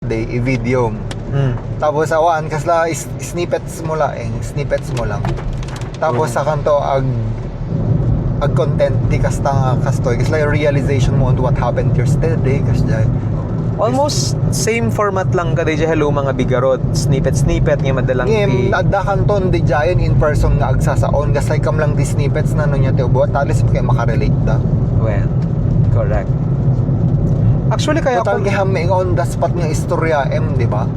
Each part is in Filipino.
day i-video. Tapos awan kasla snippets mo lang. Tapos sa kanto ag content di kasta nga kastoy kasla realization mo on what happened yesterday kasla. Almost same format lang ka DJ hello mga bigarod. Snippet nga madalang adda kanton di jayon in person nga agsasaon kasay kam lang di snippets na no nya te buhat talis kay makarelate da. Well, correct. Actually kaya total gihaming on the spot nga istorya di ba?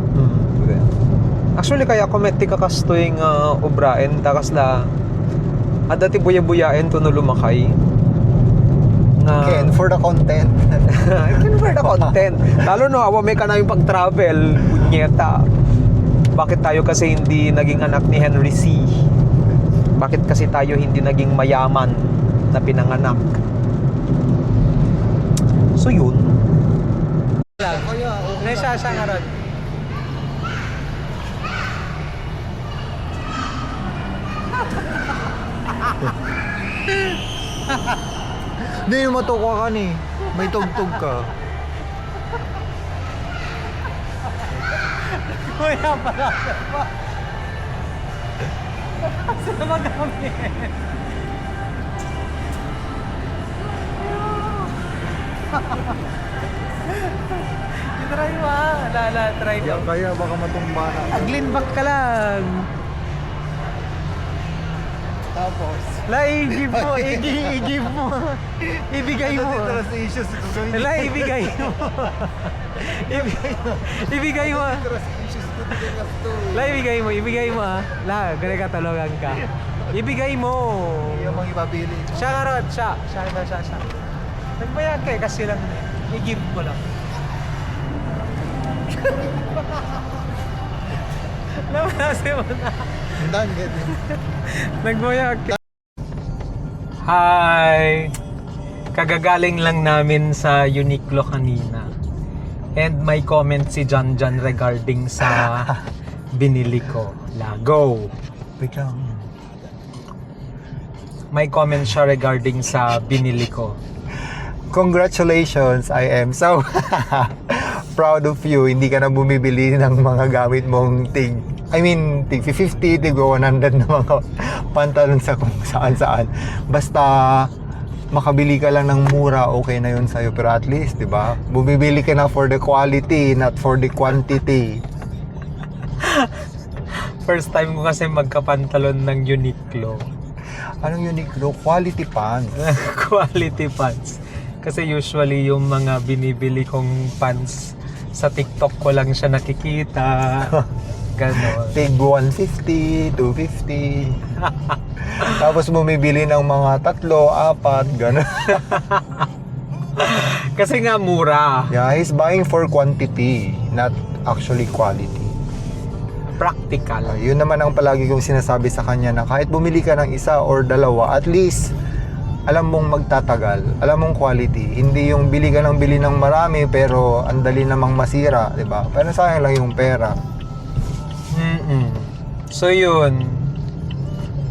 Actually kaya kometi ka kastoy nga obraen takas la adati buya-buyaen to no lumakay. Ken for the content. Ken for the content. Lalo no awa may kana yung pag-travel, punyeta. Bakit tayo kasi hindi naging anak ni Henry C? Bakit kasi tayo hindi naging mayaman na pinanganak? So yun. Naisasa nga ron. Hindi yung matuwa ka ni. May tugtog ka. Kuya pala. Sama kami. Try mo try mo. Kaya baka matumba na. Aglin back ka lang. Tapos I-give mo. Ibigay mo. trust issues ko gawin. Ibigay mo. Ibigay mo. Trust issues ko din kasto. Ibigay mo ah. Gani ka tulugan ka. Ibigay mo. Yung mga ipabili. Siya nga rod, siya. Nagbayag kayo kasi lang i-give mo lang. Namasi mo na. Done, ganyan. Nagbayag ka. Hi! Kagagaling lang namin sa Uniqlo kanina. And may comment si John regarding sa binili ko. Go! Wait lang. May comment siya regarding sa binili ko. Congratulations, I am so proud of you. Hindi ka na bumibili ng mga gamit mong tig 50, tig 100 na mga pantalon sa kung saan. Basta makabili ka lang ng mura, okay na yun sa'yo. Pero at least, di ba? Bumibili ka na for the quality, not for the quantity. First time ko kasi magkapantalon ng Uniqlo. Anong Uniqlo? Quality pants. Quality pants. Kasi usually yung mga binibili kong pants sa TikTok ko lang siya nakikita. Ganon. Tig 150, 250. Tapos bumibili ng mga 3, 4, gano'n. Kasi nga mura. Yeah, he's buying for quantity, not actually quality. Practical. Yun naman ang palagi kong sinasabi sa kanya na kahit bumili ka ng isa or dalawa, at least alam mong magtatagal, alam mong quality. Hindi yung bili ka ng bili ng marami pero ang dali namang masira, di ba? Pero sayang lang yung pera. So yun,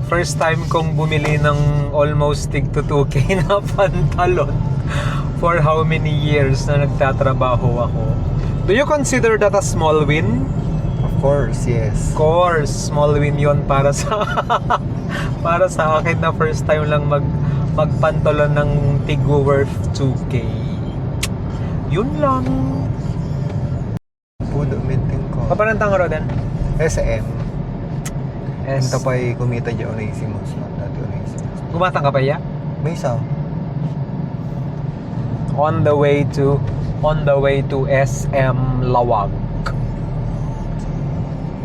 first time kong bumili ng almost tig to 2K na pantalon for how many years na nagtatrabaho ako. Do you consider that a small win? Of course, yes. Of course, small win yon para sa para sa akin na first time lang magpantalon ng tig worth 2K. Yun lang. Pudo meeting ko. Papanantang Roden? SM. Enta pa'y kumita dyan Onesimus. Dati Onesimus. Gumatang ka pa ya? May isa. On the way to SM Lawag.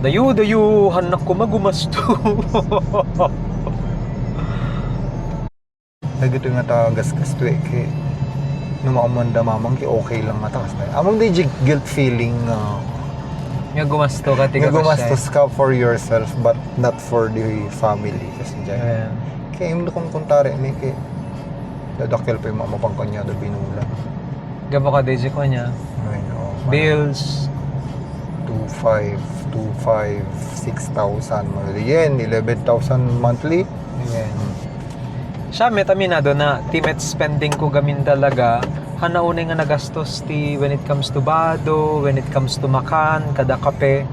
Dayu, hanak ko magumasto. Nagito nga ta gas-gas to kay numakamanda mamang ki okay lang nga ta kasi among di guilt feeling Nga gumasto ka nga gumastos ka for yourself but not for the family kasi dyan kaya yung kung kuntari may kay dadakil pa yung mamapang kanya do binula gabo ka DJ ko niya bills 2,500 6,000 mga yan 11,000 monthly siya metaminado na teammate spending ko gamin talaga hanaunay nga nagastos ti when it comes to bado, when it comes to makan, kada kape.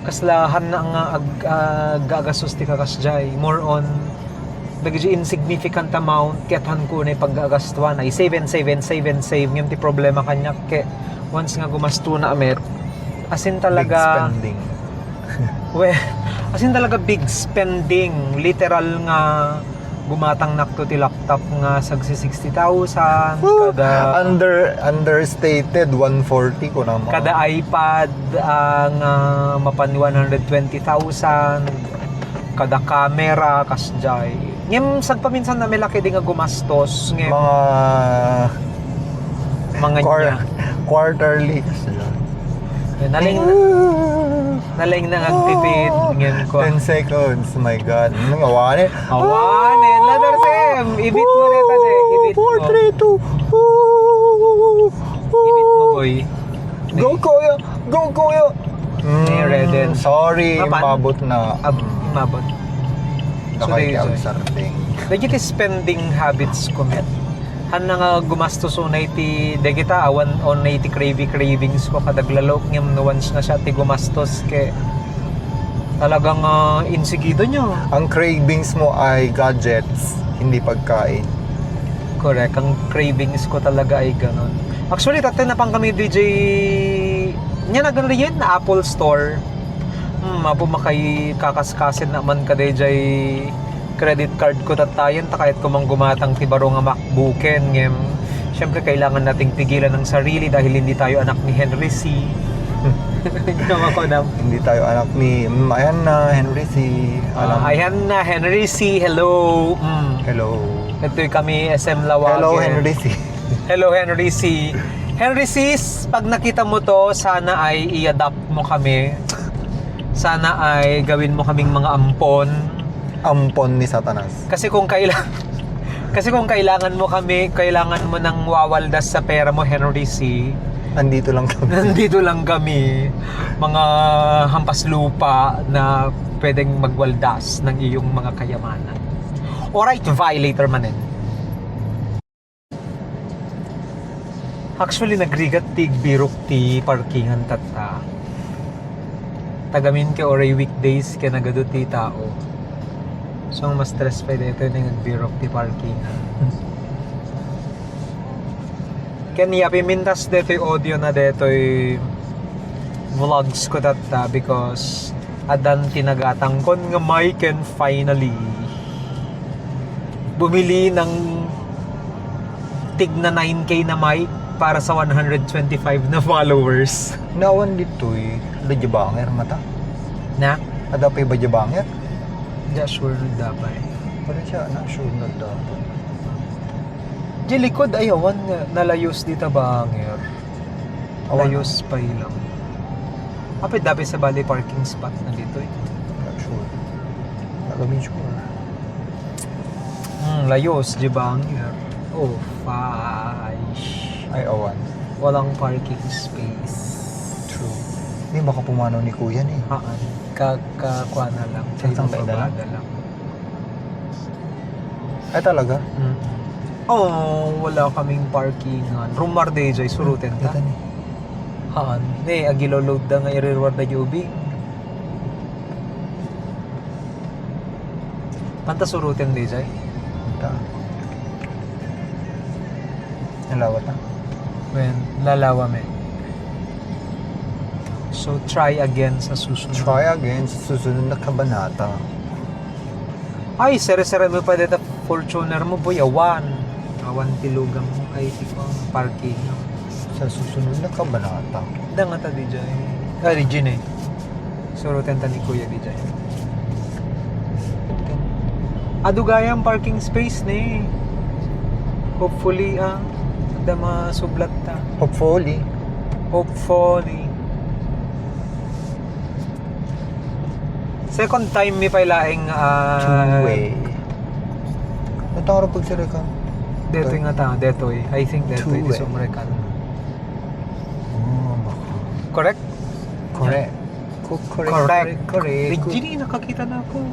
Kaslahan na nga gagastos ti kakasjay. More on dagiti insignificant amount kethan ko na paggagastuan ay save. Ngayon ti problema kanya ke once nga gumasto na amet asin Big talaga spending. asin talaga big spending, literal nga gumatang nakto ti laptop nga sagsi 60,000 kada Understated 140 ko naman. kada iPad nga mapan 120,000 kada camera kasjay. Ngem sad paminsan na may laki di nga gumastos ngem mga niya. Quarterly. Naling na agtipid ngem ko. 10 seconds, my God. Nang awanin. Awanin, letter Sem. Ibit mo neta de, ibit mo. 4, 3, 2. Ibit mo boy. Go Kuya! Go Kuya! Reden. Sorry, Mapan? mabot na. Mabot. Nakakiyag-sarting. Dagiti spending habits ko met. Han na nga gumastos unay ti dagita awan onay ti cravings ko kadaglalok ngem no once nga siya ti gumastos ke talagang insigido nyo. Ang cravings mo ay gadgets, hindi pagkain. Correct, ang cravings ko talaga ay ganon. Actually, tatay na pang kami DJ nya na ganon yun na Apple Store. Mapo makay kakaskasin naman ka DJ credit card ko tatayan ta kahit kumang gumatang ti baro nga MacBooken ngem. Syempre kailangan nating pigilan ng sarili dahil hindi tayo anak ni Henry C. Ginawa ko na. Hindi tayo anak ni ayan na Henry C. Ayan na Henry C. Hello. Hello. Ito'y kami SM Lawagen. Hello Henry C. Hello Henry C. Henry C, pag nakita mo to, sana ay i-adapt mo kami. Sana ay gawin mo kaming mga ampon. Ampon ni Satanas. Kasi kung kailangan mo kami, kailangan mo nang wawaldas sa pera mo, Henry C. Andito lang kami. Nandito lang kami, mga hampas lupa na pwedeng magwaldas ng iyong mga kayamanan. Alright, violator manen. Actually, nagrigat tig birok ti parkingan tata. Tagamin ke oray weekdays ke nagadot ti tao. So, ang mas stress pa dito yung nagbirok ti parkingan. Kaya pimintas dito yung audio na dito yung vlogs ko tata because adan tinagatang kon nga may can finally bumili ng tig na 9K na mic para sa 125 na followers. Nawan dito eh. Badyabanger mata. Na? Adapay badyabanger? Di sure na dapat. Parang siya na sure na dapat. Di likod ayawan nga nalayos dito banger. Layos pa ilang. Apit dapat sa bali parking spot na dito eh. Not sure. Nagamin sure. Layos di banger. Oh, faish. Ay, awan. Walang parking space. True. Hindi baka pumanaw ni Kuya eh. Haan. Kakakuha na lang. Saan tayo bababa dala? na lang. Ay, talaga? Oh, wala kaming parkingan. Rumar day jay suruten ta. Dito ni. Haan. Ne, agilo-load da nga i-reward na yubi. Panta suruten day jay. Ito. Nalawat na. When lalawa me. So try again sa susunod. Try again sa susunod na kabanata. Ay, sere-sere mo pa dito Fortuner mo boy, awan tilugang mo ay tikong parking. Sa susunod na kabanata. Da nga ta DJ. Regine eh. Surutan ta ni Kuya DJ. Adugayang parking space ni. Hopefully da masublat ta. Hopefully. Second time mi pailaing Two-way. Natang pag sila ka? detoy nga ta, detoy. I think detoy Two-way. is umrekan. Oh, baka. Correct? Correct. Correct. Regine, nakakita na ako.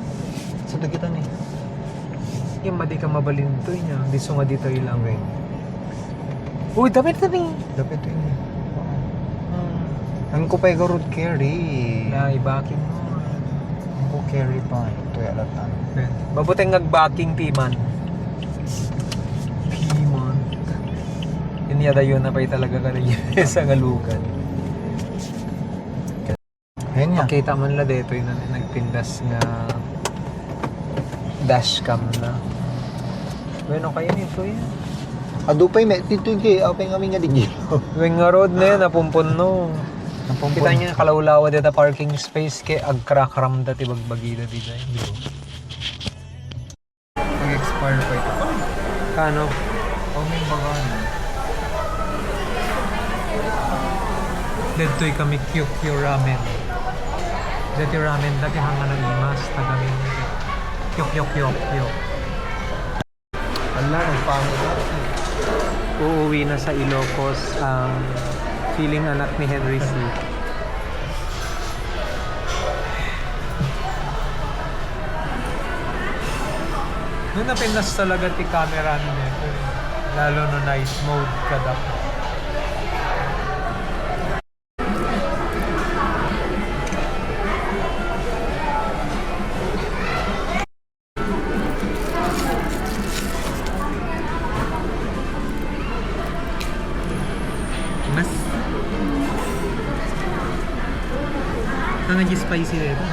Sa kita ni. Yung madi ka mabalintoy niya. Di so nga dito ilang. Uy, damit na ni. Dapat ini. Ang ko pa road carry. Na i-backing mo. Ang ko carry pa. Ito yung alatan. Mabuting nag-backing Piman. Piman. Inyada yun na pa'y talaga ka rin sa ngalugan. Ayan niya. Makita man la dito yun na nagtindas nga dashcam na. Bueno, kayo nito yan. Adupay may titugi. Apay kami nga digil. Weng nga road na yun, napumpun no. Kita niya kalawlawa dito parking space kay agkrakram dati bagbagida dito. Nag-expire pa ito. Kano? May bagan. Dito'y kami QQ ramen. Dito yung ramen dati hanga ng imas na kami. Kyok. Ala, nagpangit ako. Uuwi na sa Ilocos ang feeling anak ni Henry C. Noon napinas talaga ti camera nito. Lalo no night mode ka dapat. Mas spicy dito.